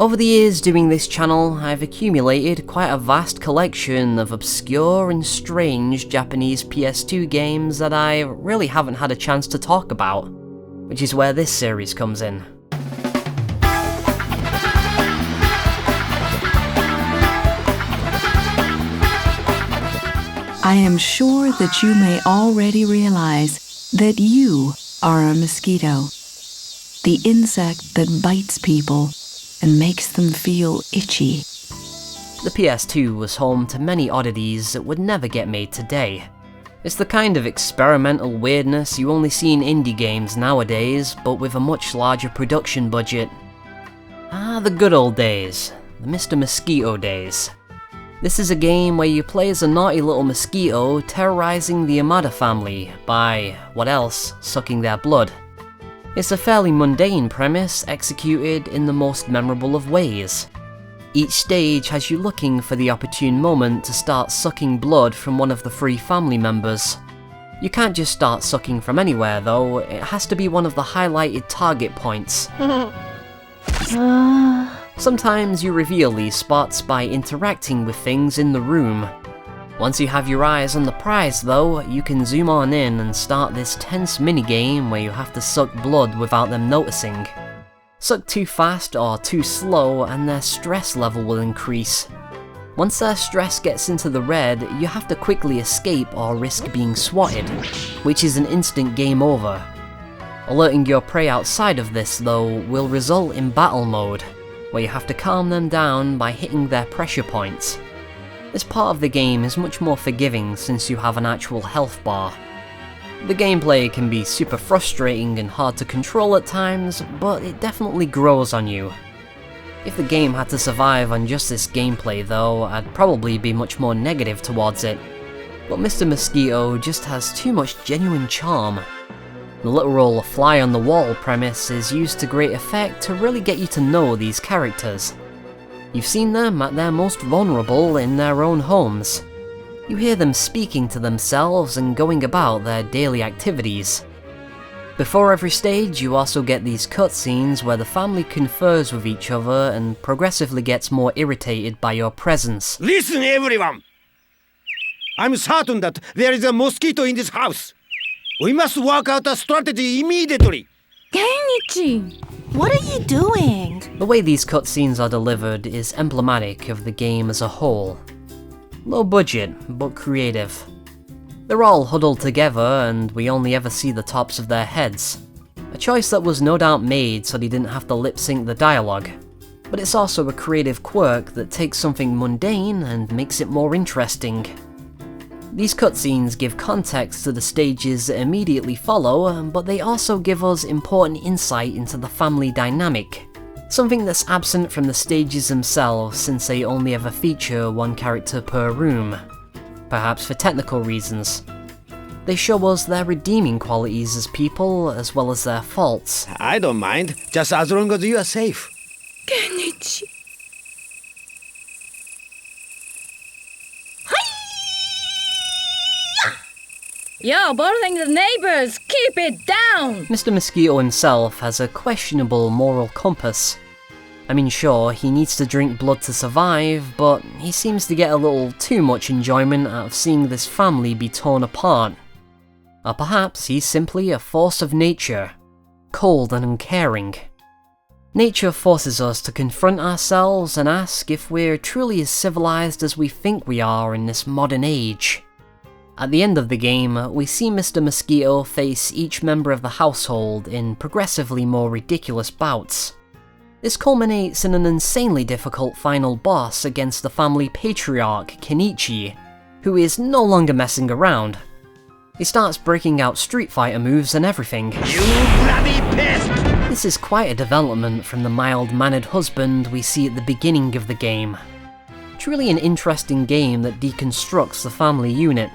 Over the years doing this channel, I've accumulated quite a vast collection of obscure and strange Japanese PS2 games that I really haven't had a chance to talk about, which is where this series comes in. I am sure that you may already realize that you are a mosquito, the insect that bites people and makes them feel itchy. The PS2 was home to many oddities that would never get made today. It's the kind of experimental weirdness you only see in indie games nowadays, but with a much larger production budget. The good old days. The Mr. Mosquito days. This is a game where you play as a naughty little mosquito terrorizing the Amada family by, what else, sucking their blood. It's a fairly mundane premise executed in the most memorable of ways. Each stage has you looking for the opportune moment to start sucking blood from one of the 3 family members. You can't just start sucking from anywhere though, it has to be one of the highlighted target points. Sometimes you reveal these spots by interacting with things in the room. Once you have your eyes on the prize though, you can zoom on in and start this tense minigame where you have to suck blood without them noticing. Suck too fast or too slow and their stress level will increase. Once their stress gets into the red, you have to quickly escape or risk being swatted, which is an instant game over. Alerting your prey outside of this though will result in battle mode, where you have to calm them down by hitting their pressure points. This part of the game is much more forgiving since you have an actual health bar. The gameplay can be super frustrating and hard to control at times, but it definitely grows on you. If the game had to survive on just this gameplay though, I'd probably be much more negative towards it. But Mr. Mosquito just has too much genuine charm. The literal fly on the wall premise is used to great effect to really get you to know these characters. You've seen them at their most vulnerable in their own homes. You hear them speaking to themselves and going about their daily activities. Before every stage, you also get these cutscenes where the family confers with each other and progressively gets more irritated by your presence. Listen, everyone! I'm certain that there is a mosquito in this house. We must work out a strategy immediately. Genichi, what are you doing? The way these cutscenes are delivered is emblematic of the game as a whole. Low budget, but creative. They're all huddled together and we only ever see the tops of their heads. A choice that was no doubt made so they didn't have to lip sync the dialogue. But it's also a creative quirk that takes something mundane and makes it more interesting. These cutscenes give context to the stages that immediately follow, but they also give us important insight into the family dynamic. Something that's absent from the stages themselves since they only ever feature one character per room. Perhaps for technical reasons. They show us their redeeming qualities as people, as well as their faults. I don't mind, just as long as you are safe. Genichi. You're bothering the neighbors! Keep it down! Mr. Mosquito himself has a questionable moral compass. I mean sure, he needs to drink blood to survive, but he seems to get a little too much enjoyment out of seeing this family be torn apart. Or perhaps he's simply a force of nature, cold and uncaring. Nature forces us to confront ourselves and ask if we're truly as civilized as we think we are in this modern age. At the end of the game, we see Mr. Mosquito face each member of the household in progressively more ridiculous bouts. This culminates in an insanely difficult final boss against the family patriarch, Kenichi, who is no longer messing around. He starts breaking out Street Fighter moves and everything. You bloody pest! This is quite a development from the mild-mannered husband we see at the beginning of the game. Truly an interesting game that deconstructs the family unit.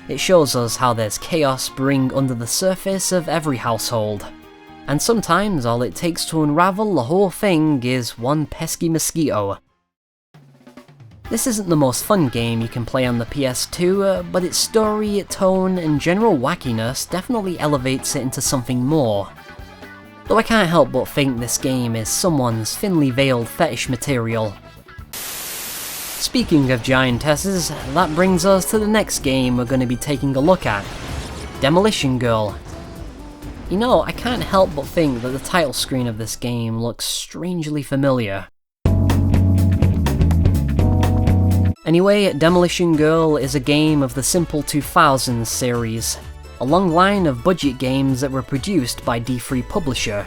It shows us how there's chaos brewing under the surface of every household. And sometimes all it takes to unravel the whole thing is one pesky mosquito. This isn't the most fun game you can play on the PS2, but its story, tone, and general wackiness definitely elevates it into something more. though I can't help but think this game is someone's thinly veiled fetish material. Speaking of giantesses, that brings us to the next game we're going to be taking a look at, Demolition Girl. You know, I can't help but think that the title screen of this game looks strangely familiar. Anyway, Demolition Girl is a game of the Simple 2000s series, a long line of budget games that were produced by D3 Publisher.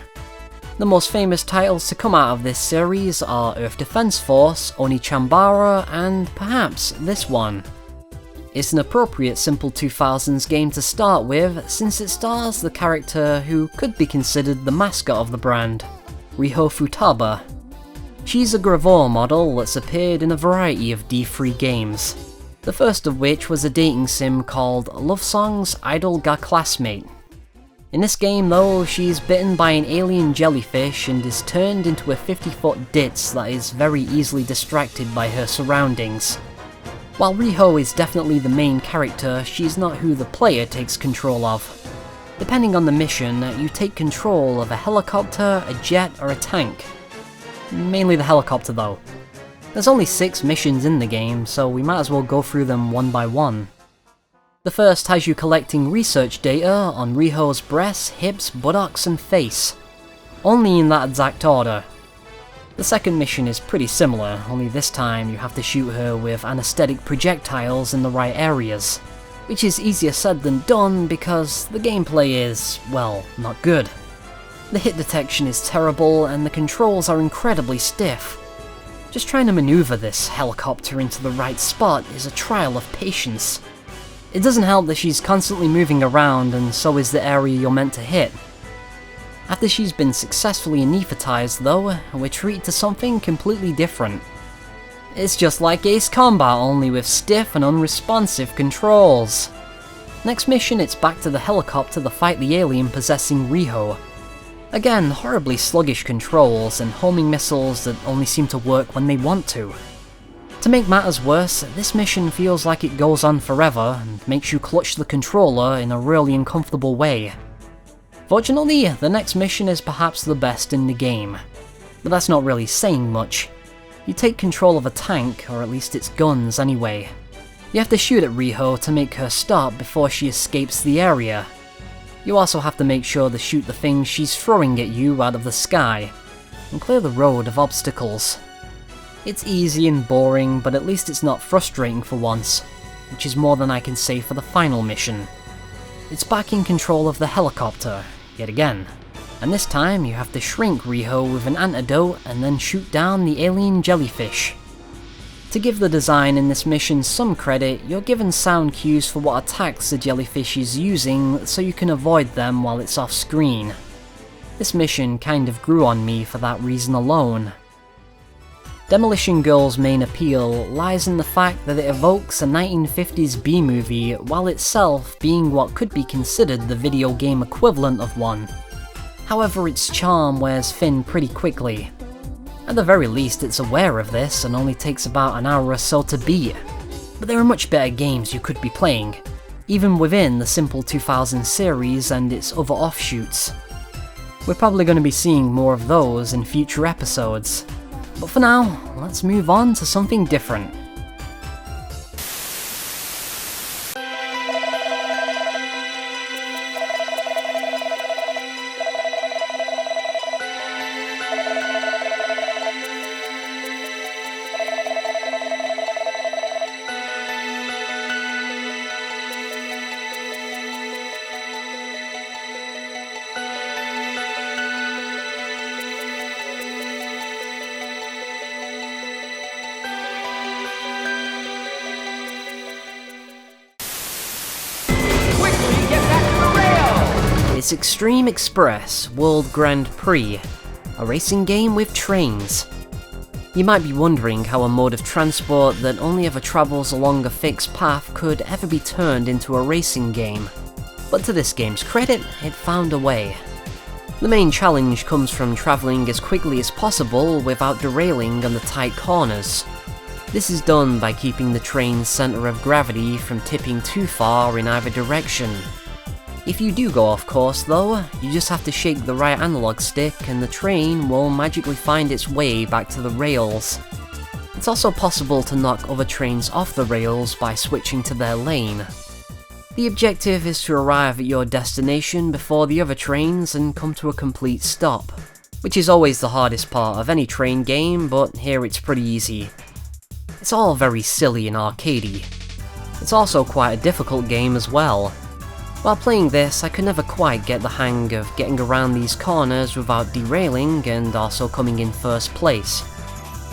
The most famous titles to come out of this series are Earth Defense Force, Onichambara, and perhaps this one. It's an appropriate Simple 2000s game to start with, since it stars the character who could be considered the mascot of the brand, Riho Futaba. She's a gravure model that's appeared in a variety of D3 games, the first of which was a dating sim called Love Song's Idol Ga Classmate. In this game though, she's bitten by an alien jellyfish and is turned into a 50-foot ditz that is very easily distracted by her surroundings. While Riho is definitely the main character, she's not who the player takes control of. Depending on the mission, you take control of a helicopter, a jet, or a tank. Mainly the helicopter though. There's only 6 missions in the game, so we might as well go through them one by one. The first has you collecting research data on Riho's breasts, hips, buttocks, and face. Only in that exact order. The second mission is pretty similar, only this time you have to shoot her with anesthetic projectiles in the right areas. Which is easier said than done because the gameplay is, well, not good. The hit detection is terrible and the controls are incredibly stiff. Just trying to maneuver this helicopter into the right spot is a trial of patience. It doesn't help that she's constantly moving around and so is the area you're meant to hit. After she's been successfully anaesthetized though, we're treated to something completely different. It's just like Ace Combat, only with stiff and unresponsive controls. Next mission, it's back to the helicopter to fight the alien possessing Riho. Again, horribly sluggish controls and homing missiles that only seem to work when they want to. To make matters worse, this mission feels like it goes on forever and makes you clutch the controller in a really uncomfortable way. Fortunately, the next mission is perhaps the best in the game, but that's not really saying much. You take control of a tank, or at least its guns anyway. You have to shoot at Riho to make her stop before she escapes the area. You also have to make sure to shoot the things she's throwing at you out of the sky, and clear the road of obstacles. It's easy and boring, but at least it's not frustrating for once, which is more than I can say for the final mission. It's back in control of the helicopter, yet again, and this time you have to shrink Riho with an antidote and then shoot down the alien jellyfish. To give the design in this mission some credit, you're given sound cues for what attacks the jellyfish is using so you can avoid them while it's off screen. This mission kind of grew on me for that reason alone. Demolition Girl's main appeal lies in the fact that it evokes a 1950s B-movie while itself being what could be considered the video game equivalent of one. However, its charm wears thin pretty quickly. At the very least, it's aware of this and only takes about an hour or so to beat. But there are much better games you could be playing, even within the Simple 2000 series and its other offshoots. We're probably going to be seeing more of those in future episodes. But for now, let's move on to something different. It's X-treme Express World Grand Prix, a racing game with trains. You might be wondering how a mode of transport that only ever travels along a fixed path could ever be turned into a racing game. But to this game's credit, it found a way. The main challenge comes from travelling as quickly as possible without derailing on the tight corners. This is done by keeping the train's centre of gravity from tipping too far in either direction. If you do go off course though, you just have to shake the right analog stick and the train will magically find its way back to the rails. It's also possible to knock other trains off the rails by switching to their lane. The objective is to arrive at your destination before the other trains and come to a complete stop, which is always the hardest part of any train game, but here it's pretty easy. It's all very silly and arcadey. It's also quite a difficult game as well. While playing this, I could never quite get the hang of getting around these corners without derailing and also coming in first place.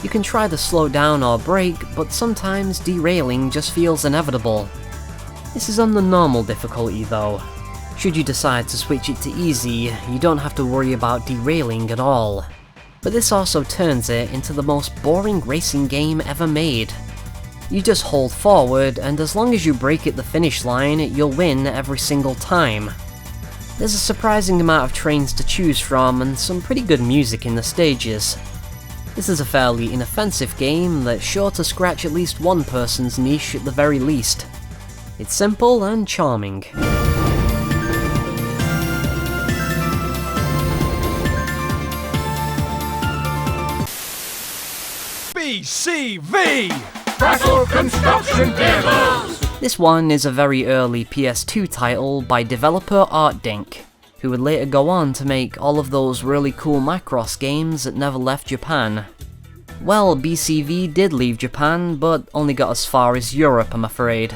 You can try to slow down or brake, but sometimes derailing just feels inevitable. This is on the normal difficulty though. Should you decide to switch it to easy, you don't have to worry about derailing at all. But this also turns it into the most boring racing game ever made. You just hold forward, and as long as you brake at the finish line, you'll win every single time. There's a surprising amount of trains to choose from, and some pretty good music in the stages. This is a fairly inoffensive game that's sure to scratch at least one person's niche at the very least. It's simple and charming. BCV! Battle Construction Vehicles! This one is a very early PS2 title by developer ArtDink, who would later go on to make all of those really cool Macross games that never left Japan. Well, BCV did leave Japan, but only got as far as Europe, I'm afraid.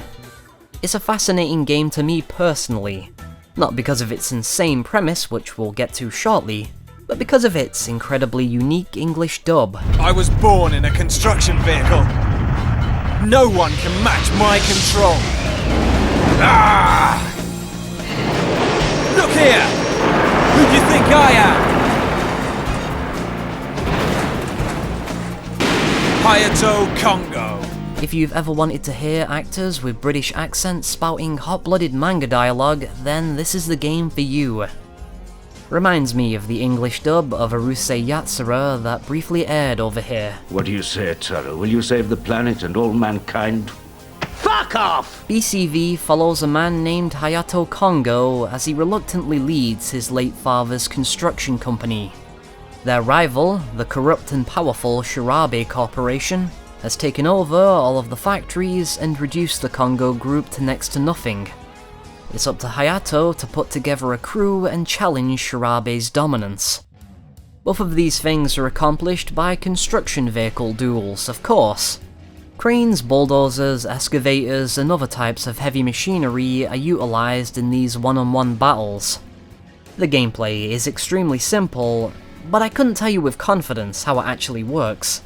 It's a fascinating game to me personally, not because of its insane premise, which we'll get to shortly, but because of its incredibly unique English dub. I was born in a construction vehicle. No one can match my control. Ah! Look here! Who do you think I am? Hayato Kongo. If you've ever wanted to hear actors with British accents spouting hot-blooded manga dialogue, then this is the game for you. Reminds me of the English dub of Urusei Yatsura that briefly aired over here. What do you say, Taro? Will you save the planet and all mankind? Fuck off! BCV follows a man named Hayato Kongo as he reluctantly leads his late father's construction company. Their rival, the corrupt and powerful Shirabe Corporation, has taken over all of the factories and reduced the Kongo group to next to nothing. It's up to Hayato to put together a crew and challenge Shirabe's dominance. Both of these things are accomplished by construction vehicle duels, of course. Cranes, bulldozers, excavators, and other types of heavy machinery are utilized in these one-on-one battles. The gameplay is extremely simple, but I couldn't tell you with confidence how it actually works.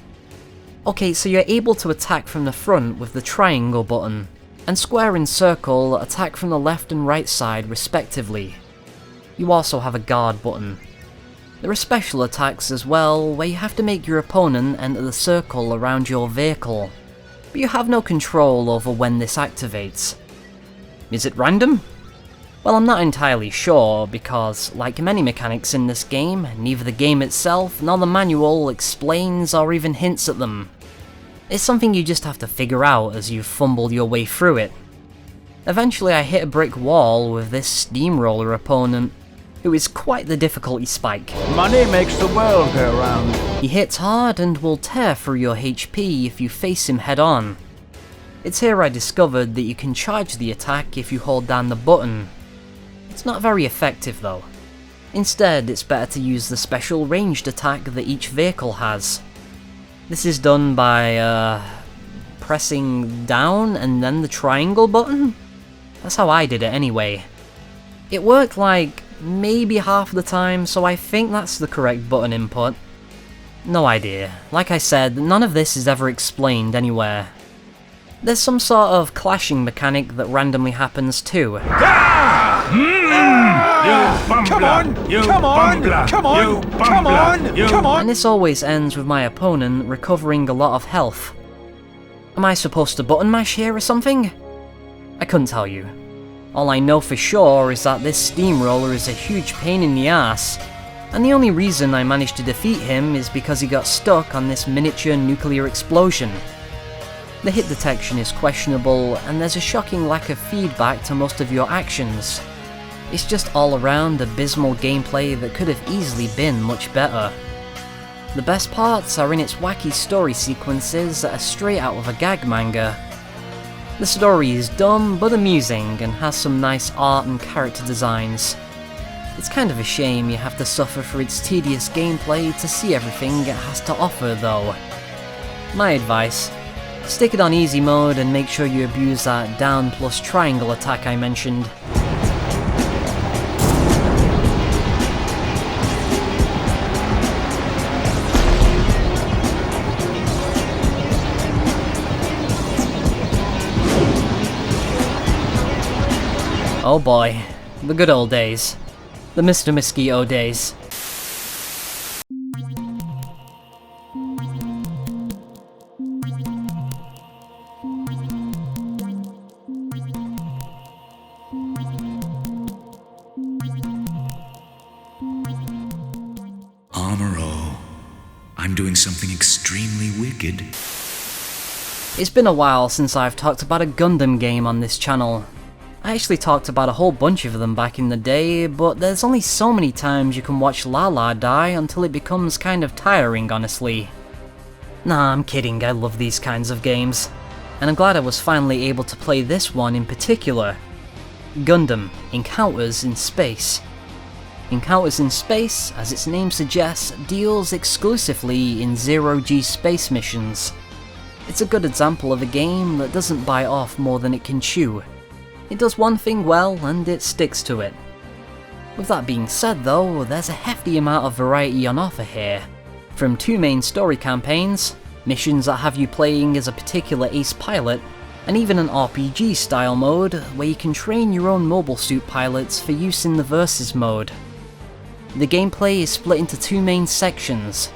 Okay, so you're able to attack from the front with the triangle button, and square and circle attack from the left and right side respectively. You also have a guard button. There are special attacks as well, where you have to make your opponent enter the circle around your vehicle, but you have no control over when this activates. Is it random? Well, I'm not entirely sure, because, like many mechanics in this game, neither the game itself nor the manual explains or even hints at them. It's something you just have to figure out as you fumble your way through it. Eventually I hit a brick wall with this steamroller opponent, who is quite the difficulty spike. Money makes the world go round. He hits hard and will tear through your HP if you face him head on. It's here I discovered that you can charge the attack if you hold down the button. It's not very effective though. Instead, it's better to use the special ranged attack that each vehicle has. This is done by, pressing down and then the triangle button? That's how I did it anyway. It worked like maybe half the time, so I think that's the correct button input. No idea. Like I said, none of this is ever explained anywhere. There's some sort of clashing mechanic that randomly happens too. Come on! Come on! Come on! Come on! Come on! And this always ends with my opponent recovering a lot of health. Am I supposed to button mash here or something? I couldn't tell you. All I know for sure is that this steamroller is a huge pain in the ass, and the only reason I managed to defeat him is because he got stuck on this miniature nuclear explosion. The hit detection is questionable, and there's a shocking lack of feedback to most of your actions. It's just all around abysmal gameplay that could have easily been much better. The best parts are in its wacky story sequences that are straight out of a gag manga. The story is dumb but amusing and has some nice art and character designs. It's kind of a shame you have to suffer for its tedious gameplay to see everything it has to offer though. My advice: stick it on easy mode and make sure you abuse that down plus triangle attack I mentioned. Oh boy, the good old days. The Mr. Mosquito days. Amuro, I'm doing something extremely wicked. It's been a while since I've talked about a Gundam game on this channel. I actually talked about a whole bunch of them back in the day, but there's only so many times you can watch Lala die until it becomes kind of tiring, honestly. Nah, I'm kidding, I love these kinds of games. And I'm glad I was finally able to play this one in particular. Gundam: Encounters in Space. Encounters in Space, as its name suggests, deals exclusively in zero-G space missions. It's a good example of a game that doesn't bite off more than it can chew. It does one thing well, and it sticks to it. With that being said though, there's a hefty amount of variety on offer here. From 2 main story campaigns, missions that have you playing as a particular ace pilot, and even an RPG style mode where you can train your own mobile suit pilots for use in the versus mode. The gameplay is split into 2 main sections: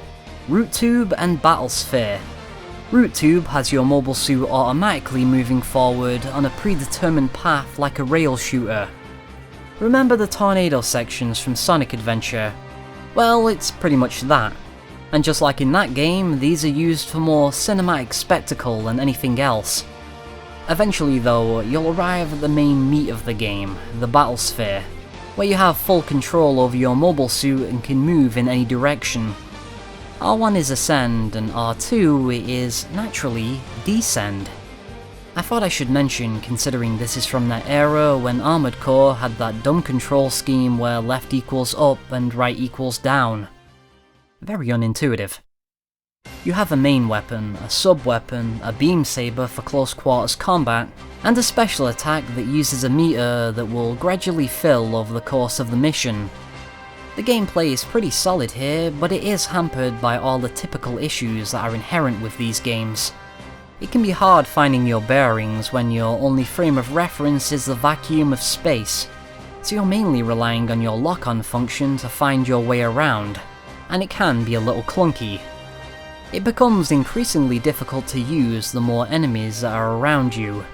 Root Tube and Battlesphere. Root Tube has your mobile suit automatically moving forward on a predetermined path like a rail shooter. Remember the tornado sections from Sonic Adventure? Well, it's pretty much that. And just like in that game, these are used for more cinematic spectacle than anything else. Eventually though, you'll arrive at the main meat of the game, the Battlesphere, where you have full control over your mobile suit and can move in any direction. R1 is ascend, and R2 is, naturally, descend. I thought I should mention, considering this is from that era when Armored Core had that dumb control scheme where left equals up and right equals down. Very unintuitive. You have a main weapon, a sub-weapon, a beam saber for close quarters combat, and a special attack that uses a meter that will gradually fill over the course of the mission. The gameplay is pretty solid here, but it is hampered by all the typical issues that are inherent with these games. It can be hard finding your bearings when your only frame of reference is the vacuum of space, so you're mainly relying on your lock-on function to find your way around, and it can be a little clunky. It becomes increasingly difficult to use the more enemies that are around you.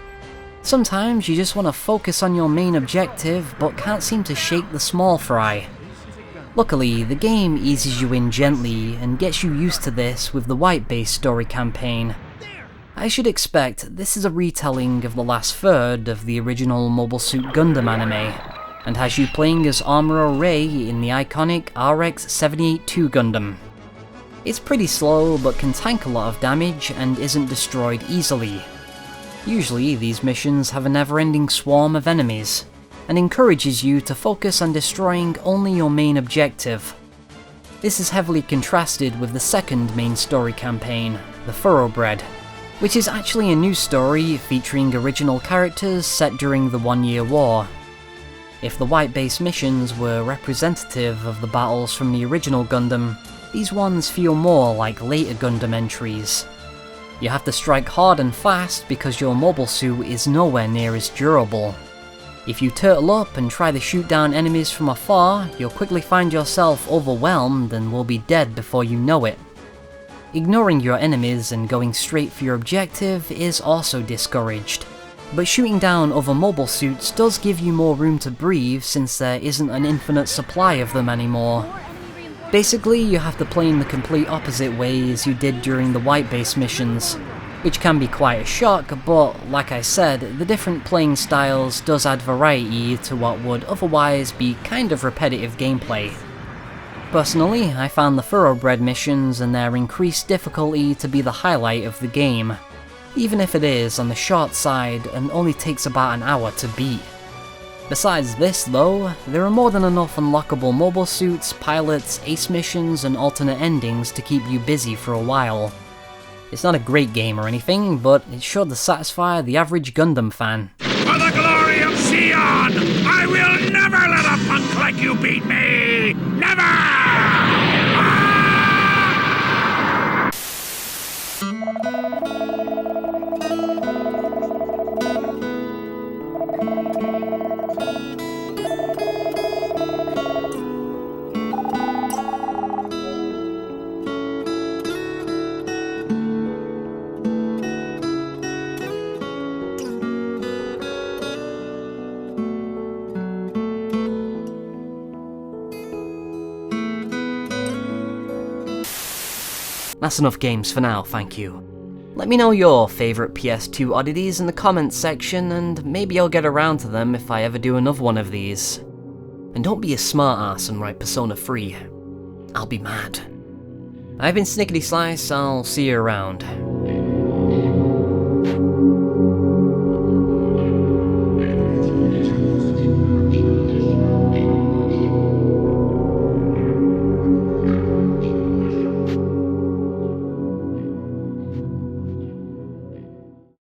Sometimes you just want to focus on your main objective but can't seem to shake the small fry. Luckily, the game eases you in gently and gets you used to this with the white-based story campaign. I should expect this is a retelling of the last third of the original Mobile Suit Gundam anime, and has you playing as Amuro Ray in the iconic RX-78-2 Gundam. It's pretty slow but can tank a lot of damage and isn't destroyed easily. Usually these missions have a never-ending swarm of enemies, and encourages you to focus on destroying only your main objective. This is heavily contrasted with the second main story campaign, The Thoroughbred, which is actually a new story featuring original characters set during the 1-Year War. If the white-based missions were representative of the battles from the original Gundam, these ones feel more like later Gundam entries. You have to strike hard and fast because your mobile suit is nowhere near as durable. If you turtle up and try to shoot down enemies from afar, you'll quickly find yourself overwhelmed and will be dead before you know it. Ignoring your enemies and going straight for your objective is also discouraged, but shooting down other mobile suits does give you more room to breathe since there isn't an infinite supply of them anymore. Basically, you have to play in the complete opposite way as you did during the white-based missions. which can be quite a shock, but like I said, the different playing styles does add variety to what would otherwise be kind of repetitive gameplay. Personally, I found the Thoroughbred missions and their increased difficulty to be the highlight of the game, even if it is on the short side and only takes about an hour to beat. Besides this though, there are more than enough unlockable mobile suits, pilots, ace missions, and alternate endings to keep you busy for a while. It's not a great game or anything, but it's sure to satisfy the average Gundam fan. For the glory of Zeon, I will never let a punk like you beat me! Never! That's enough games for now, thank you. Let me know your favourite PS2 oddities in the comments section, and maybe I'll get around to them if I ever do another one of these. And don't be a smartass and write Persona 3. I'll be mad. I've been Snickety Slice, I'll see you around.